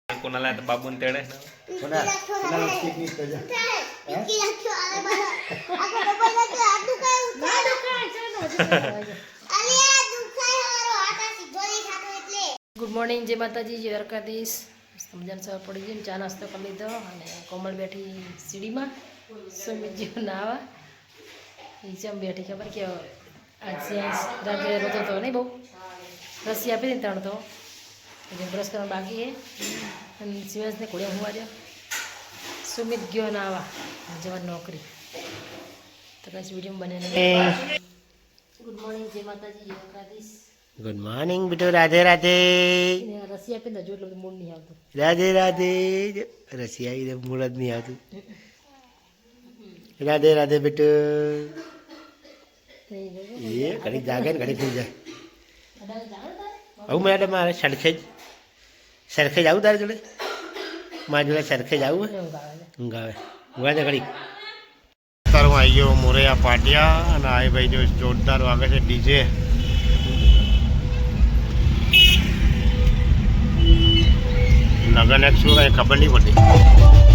कोणाला आता बाबून तेडे कोणाला पिकनिक करजा गुड मॉर्निंग जय माताजी जय દ્વારકાધીશ સમજણ સવાર પડી ગઈ ચા નાસ્તો કરી લીધો અને કોમળ બેઠી સીડીમાં સુમિતજી નાવા નીચે બેઠી ખબર કે આજે રાત્રે રોતો હતો નહીં બહુ રસી આપી દઈને ત્રણ તો બ્રશ કરવાનું બાકી છે અને શિવાંશને કોળિયા હું આવ્યો સુમિત ગયો નાવા જવા નોકરી તો કઈ વિડીયો બને ગુડ મોર્નિંગ જય માતાજી જય દ્વારકાધીશ ગુડ મોર્નિંગ બેટો રાધે રાધે રસી આપી દે જો એટલે મૂડ નહીં આવતું રાધે રાધે રસી આવી મૂળ જ નહીં આવતું રાધે રાધે બેટો એ ઘડી જાગે ને ઘડી થઈ જાય આવું મેડમ મારે સરખે જ આવું તારે જોડે મારા જોડે સરખે જ આવું ઊંઘાવે ઊંઘાવે ઘડી તારું આવી ગયો મોરૈયા પાટિયા અને આ ભાઈ જો જોરદાર વાગે છે ડીજે લગન એક શું કાંઈ ખબર નહીં પડતી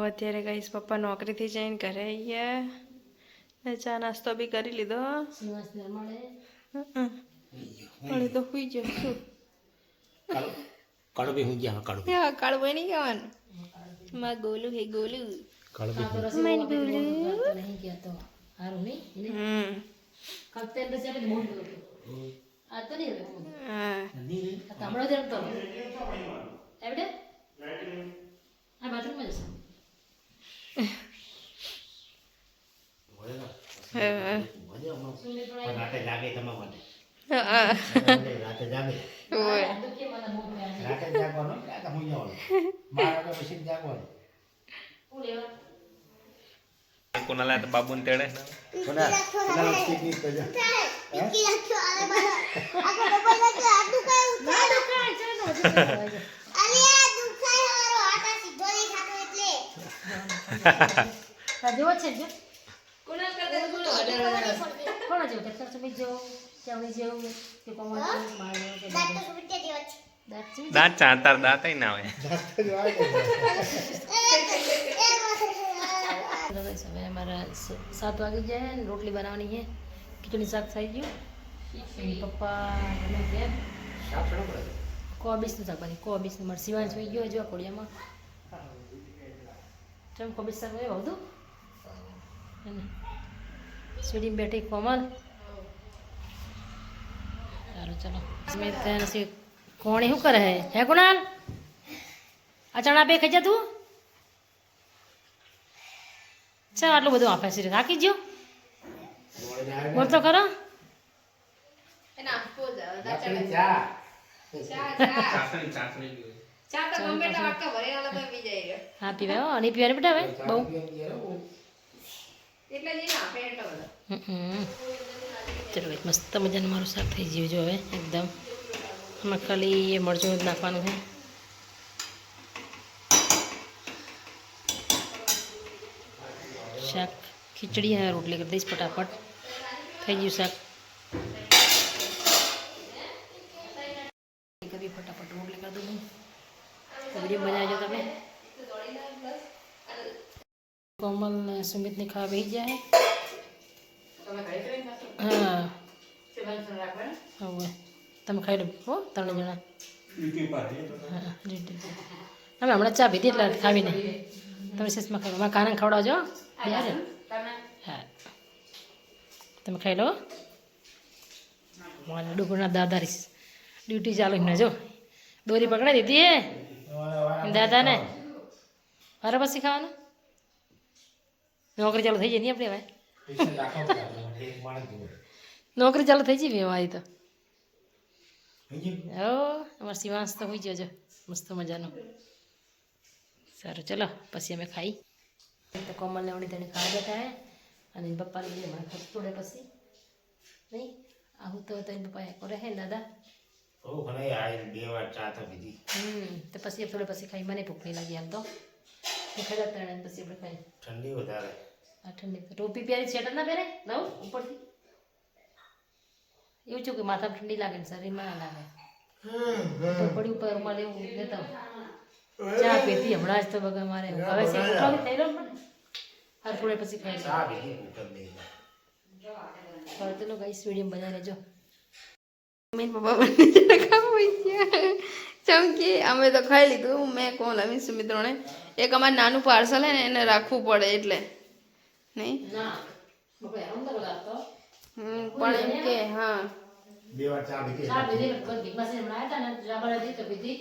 અત્યારે ગાઈસ પપ્પા નોકરીથી જઈને ઘરે ગયા ને ચા નાસ્તો બી કરી લીધો મળે તો સુઈ જશું કાળો બી હું ગયા કાળો કાળું નહીં કહેવાનું માં ગોલું હે ગોલું કાળો બી નહીં કહેતો સારું નહીં કપ્તાન રસી આપી મોડ આ તો નહીં હા તામડો જ રમતો એવડે આ બાથરૂમમાં જશે રાતે જાગે તમારા માટે હા રાતે જાગે ઓય રાતે જાગવાનું રાતે હું જવાનું 12 વાગે પછી જાગવાનું कोणाला आता बाबून तेडे कोणाला पिकनिक करजा જેવો છે જો કોણ જેવો કે સુમિત જેવો કેવડી જેવું કે કોમળ दांत चांतार दांत ही ना હોય હવે અમારા 7 વાગી જાય ને રોટલી બનાવવાની છે ખીચડી શાક થઈ ગયું પપ્પા તમે કેમ કોબીસનું શાક બની કોબીસનું મારે શિવાંશ હોઈ ગયો જો કોડિયામાં ચમ કોબીસ શાક હોય બધું સીડીમાં બેઠી કોમલ સારું ચલો સ્મિત કોણી શું કરે હે કુણાલ આ ચણા બે ખાઈ જા તું ચાલ આટલું બધું આપે છે રાખી જો બોલ તો ખરો હા પીવા અને પીવાની બેટા હવે બહુ ચલો એક મસ્ત મજાનું મારું શાક થઈ ગયું જો હવે એકદમ આમાં ખાલી એ મરચું જ નાખવાનું છે શાક ખીચડી હા રોટલી કરી દઈશ ફટાફટ થઈ ગયું શાક કભી ફટાફટ રોટલી કરી દઉં તો વિડીયો મજા આવજો તમે કોમલ ને સુમિતને ખાવા બેસી જાય હા હવે તમે ખાઈ લો હો 3 જણા હા અમે હમણાં ચા પીધી એટલે ખાવી નહીં તમે સેસમાં ખાઈ લો મારા કાના ખવડાવજો યાર હા તમે ખાઈ લો મારા ડુગરના દાદા ડ્યુટી ચાલુ એમને જો દોરી પકડાઈ દીધી હે દાદાને મારે પછી ખાવાનું નોકરી ચાલુ થઈ જાય નહીં આપણે હવે નોકરી ચાલુ થઈ જાય ભાઈ તો ઓ અમારે શિવાંશ તો હોઈ ગયો મસ્ત મજાનો સારું ચલો પછી અમે ખાઈ તો કોમલને ઓણી તેને ખાવા બેઠા હે અને પપ્પાને લઈને મને ખર્ચ તોડે પછી નહીં આવું તો એને પપ્પા કરે હે દાદા તો પછી થોડે પછી ખાઈ મને ભૂખ નહીં લાગી હાલ તો ખાઈ ત્રણ પછી આપણે ખાઈ ઠંડી વધારે. આ ઠંડી ટોપી પહેરી સ્વેટર ના પહેરે નવું ઉપરથી એવું છું કે માથા ઠંડી લાગે ને શરીરમાં ના લાગે ઉપર પડી ઉપર રૂમાલ એવું લેતા ચા પીતી હમણાં જ તો બગા મારે હવે છે ઉઠાવી થઈ રહ્યો પણ હાર થોડે પછી ખાઈ ચા બીજી કુકર નહીં. લે તો ગાઈસ વિડીયો બનાવી લેજો મમ્મી પપ્પા બંને જણા ખાવા હોય ગયા ચમકી અમે તો ખાઈ લીધું મેં કોણ અમે સુમિત્રોને એક અમારે નાનું પાર્સલ હે ને એને રાખવું પડે એટલે નહીં ના બપોરે આમ તો બોલાતો પણ એમ કે હા બે વાર ચા બીજી. ચા પીધી બસ બિગ બાસ બનાવ્યા હતા ને ચા બનાવી તો પીધી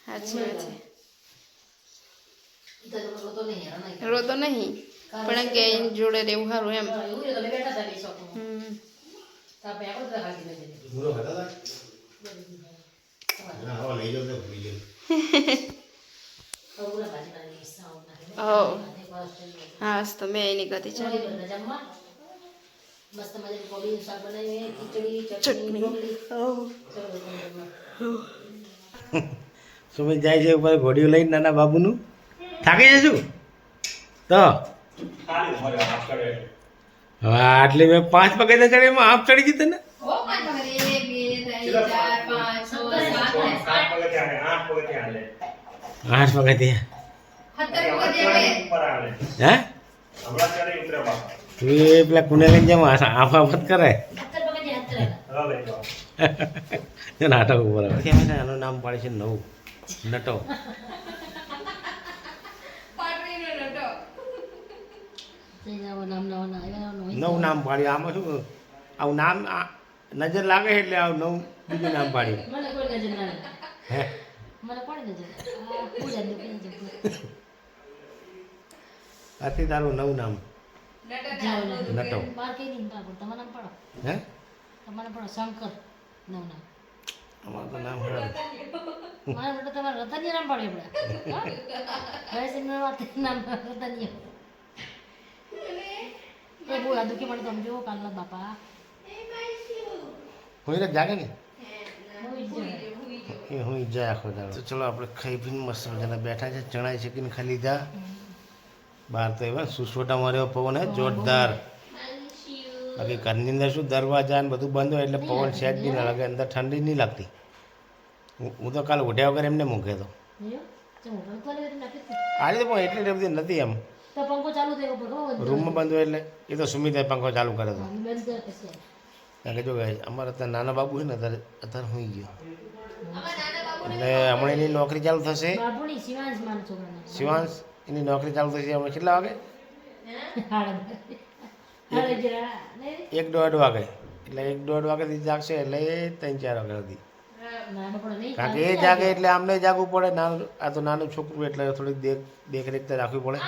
સાચી વાત છે ઈ તો રોતો નહીં યાર નહીં રોતો નહીં પણ એમ કે એની જોડે રહેવું સારું એમ એવું છે તમે બેઠા હતા બે શોખમાં હમ. તો આપણે આપણે બધા ખાધી મેં મૂળો ખાતા હતા? ના, હવે લઈ જાઓ તો ભૂલી જાઓ. પૂરા ભાજી બનાવી સાવ ના હો હા તો મેં એની ગતિ ચાલી જમવા મસ્ત મજાની કોબીનું શાક બનાવીએ ખીચડી ચટણી રોટલી ચલો સુમિત જાય છે ઉપર ઘોડીઓ લઈને નાના બાબુનું. થાકી જશું તો હવે આટલી મેં 5 પગથિયા ચડે એમાં હાફ ચડી જતી ને. 8 પગથિયા. હે તું એ પેલા કુને લઈને જેમ આફાફત કરે નાટક ઉપર આવે. આનું નામ પાડે છે નવું નટો. નવું નામ પાડ્યું. આમાં શું આવું નામ નજર લાગે એટલે આવું નવું બીજું નામ પાડ્યું. મને કોઈ નજર ના લાગે હે મને કોણ નજર આ પૂજા દે આથી તારું નવું નામ નટો. બાર કઈ નહીં પાડો તમારું નામ પાડો હે તમારે પાડો શંકર નવું નામ અમારું તો નામ ખરાબ. મારા માટે તમારે રતનિયા નામ પાડ્યું આપણે હવે સિંહ વાત નામ રતનિયા એ બહુ આ દુઃખી મને સમજો કાલના બાપા હોય ને જાગે ને બહુ ઈજ્જત એ હું ઈજા આખો દાડો. તો ચલો આપણે ખાઈ પીને મસ્ત મજાના બેઠા છે. ચણા શેકીને ખાઈ લીધા. બહાર તો એવા સુસોટા માર્યો પવન હે જોરદાર. બાકી ઘરની અંદર શું દરવાજા ને બધું બંધ હોય એટલે પવન સેજ બી ના લાગે. અંદર ઠંડી નહીં લાગતી. હું તો કાલે ઉઠ્યા વગર એમને મૂકે તો આજે તો પણ એટલી બધી નથી એમ તો પંખો ચાલુ થયો રૂમમાં બંધ હોય એટલે એ તો સુમિતે પંખો ચાલુ કરે તો. બંધ કર પછી કારણ કે જો અમારે ત્યાં નાના બાબુ છે ને અત્યારે સુઈ ગયો એટલે હમણાં એની નોકરી ચાલુ થશે. બાબુની શિવાંશ માન છોકરાના શિવાંશ એની નોકરી ચાલુ થશે હમણાં કેટલા વાગે? 1-1.5 વાગે. એટલે 1-1.5 વાગ્યાથી જાગશે એટલે 3-4 વાગ્યા સુધી. કારણ કે એ જાગે એટલે આમને જાગવું પડે. નાનું આ તો નાનું છોકરું એટલે થોડીક દેખરેખ તો રાખવી પડે.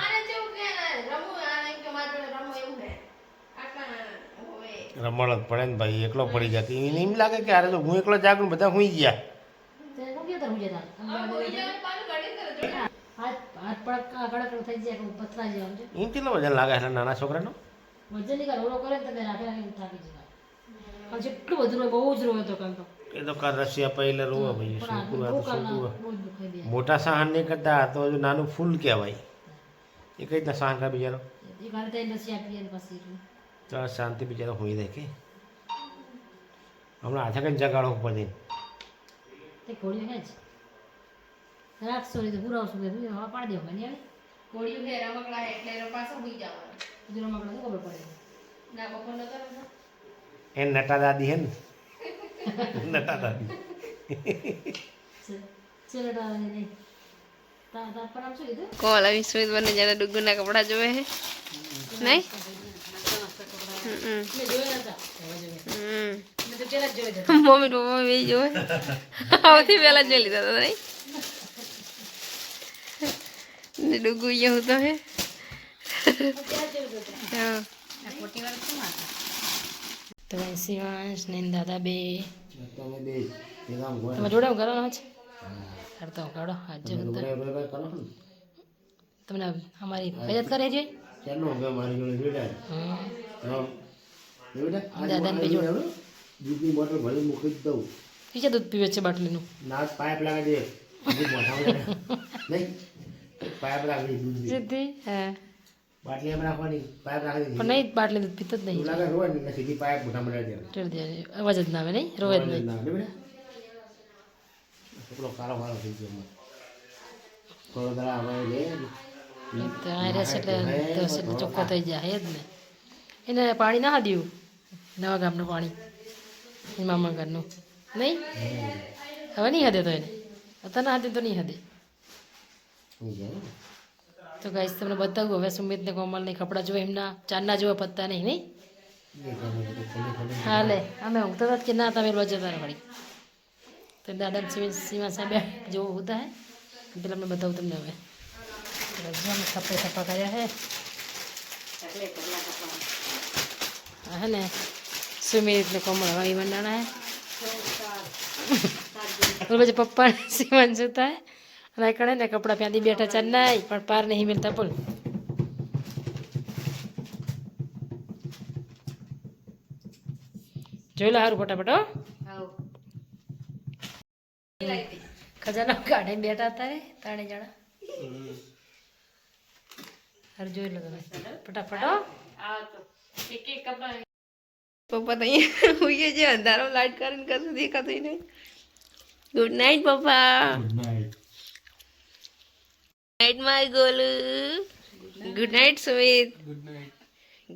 રમણ જ પડે ને ભાઈ. એકલો પડી જાય એને એમ લાગે કે અરે તો હું એકલો જાગું બધા સુઈ ગયા. એમ કેટલો વજન લાગે એટલે નાના છોકરાનો? જેટલું બધું બહુ જ રોયો હતો કાલ તો એ તો કાલ રશિયા પહેલે રોવા ભાઈ. છોકરું આ તો છોકરું મોટા સહન નહીં કરતા તો હજુ નાનું ફૂલ કહેવાય. એ કઈ રીતના સહન કરે બિચારો? તો શાંતિ બિચારો હોઈ દે કે હમણાં હાથે કઈ જગાડો ઉપરથી. એ નટા દાદી હે ને નટા દાદી. કોલ આવી સુમિત બંને જણા ડુગ્ગુના કપડા જોવે હે નહીં મમ્મી પપ્પા બે જોવે સૌથી પહેલા જોઈ લીધા હતા નહીં ડુગ્ગુ અહીંયા હું તો હે તો શિવાંશ ને દાદા બે તમે બે તમે જોડે કરવાનો છે કરતા કાઢો આજે તમને અમારી મદદ કરે છે ચાલો હવે મારી જોડે જોડ્યા દાદાને બે જોડે દૂધની બોટલ ભરી મૂકી જ દઉં. બીજા દૂધ પીવે છે બાટલીનું ના પાઇપ લાગે છે નહીં પાઇપ રાખી દૂધ સીધી હા બાટલી એમ રાખવાની પાઇપ રાખી પણ નહીં બાટલી દૂધ પીતો જ નહીં લાગે રોજ ને સીધી પાઇપ મોટા મોટા દે ચડી દે અવાજ જ ના આવે નહીં રોવે જ નહીં છોકરો કાળો વાળો થઈ ગયો થોડો દરા હવે લે તો આ રહેશે એટલે દસ એટલે ચોખ્ખો થઈ જાય જ ને એને પાણી ના દેવું નવા ગામનું પાણી એ મામા ઘરનું નહીં હવે નહીં હદે તો એને અત્યારે ના હદે તો નહીં હદે તો ગાઈસ તમને બતાવું હવે સુમિત ને કોમલ ને કપડાં જોવે એમના ચાંદના જેવા પત્તા નહીં નહીં હા લે અમે ઊંઘતા હતા કે ના તમે રોજ જતા વળી તો દાદા સીમા સાહેબ જેવું હોતા હે પેલા મેં બતાવું તમને હવે અમે થપ્પે થપ્પા કર્યા હે હે ને સુમિત ને કોમળ હવાઈ મંડાણા હે और मुझे पप्पा सीमन जोता है અને કણે ને કપડાં પહેરી બેઠા ચાલ નહીં પણ પાર નહીં મિલતા બોલ જોઈ લો સારું ફટાફટ હો ખજાના કાઢે બેઠા હતા રે ત્રણે જણા હારું જોઈ લો તમે ફટાફટ હો પપ્પા તો અહીંયા હોઈએ છે અંધારો લાઈટ કરીને કશું દેખાતું નહીં ગુડ નાઇટ પપ્પા night my Golu good night Sumit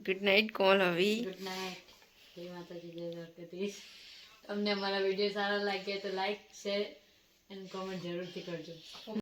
good night કોણ આવી ગુડ નાઇટ જય માતાજી જય દ્વારકાધીશ તમને અમારા વિડીયો સારા લાગે તો લાઈક શેર એન્ડ કોમેન્ટ જરૂરથી કરજો